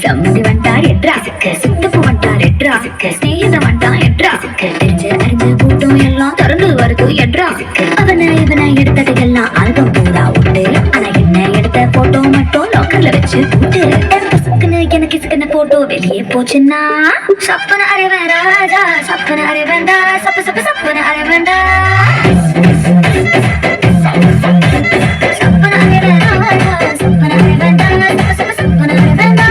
சம்மதி வந்தார் எட்ராசுக்கு சித்தப்பு வந்தார் எட்ராசுக்கு ஸ்நேகிதம் வந்தான் எட்ராசுக்கு தெரிஞ்ச அறிஞ்ச கூட்டம் எல்லாம் திறந்து வருது எட்ராசுக்கு அவனை இவனை எடுத்தது எல்லாம் ஆல்பம் பூரா உண்டு ஆனா என்ன எடுத்த போட்டோ மட்டும் லாக்கர்ல வச்சு போட்டு எனக்கு சிக்கன போட்டோ வெளியே போச்சுன்னா சப்பன அரைவன் ராஜா சப்பன அரைவன்டா சப்ப சப்ப சப்பன அரைவன்டா சப்பன அரைவன் ராஜா சப்பன அரைவன்டா சப்ப சப்ப சப்பன அரைவன்டா.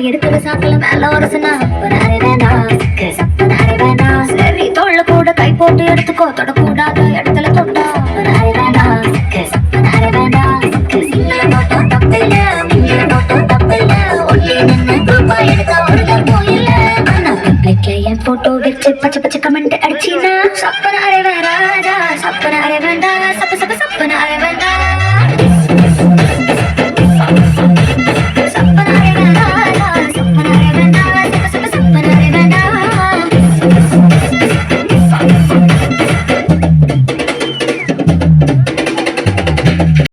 எடுக்கிற சாக்கல மேல ஒரு சரி தோல்ல கூட கை போட்டு எடுத்துக்கோ தொடக்கூடாத இடத்துல தொட்டா என் போட்டோ வச்சு பச்சை பச்சை கமெண்ட் அடிச்சினா சப்பன அரை வேண்டா சப்பன அரை வேண்டா சப்ப சப்ப சப்பன அரை வேண்டா.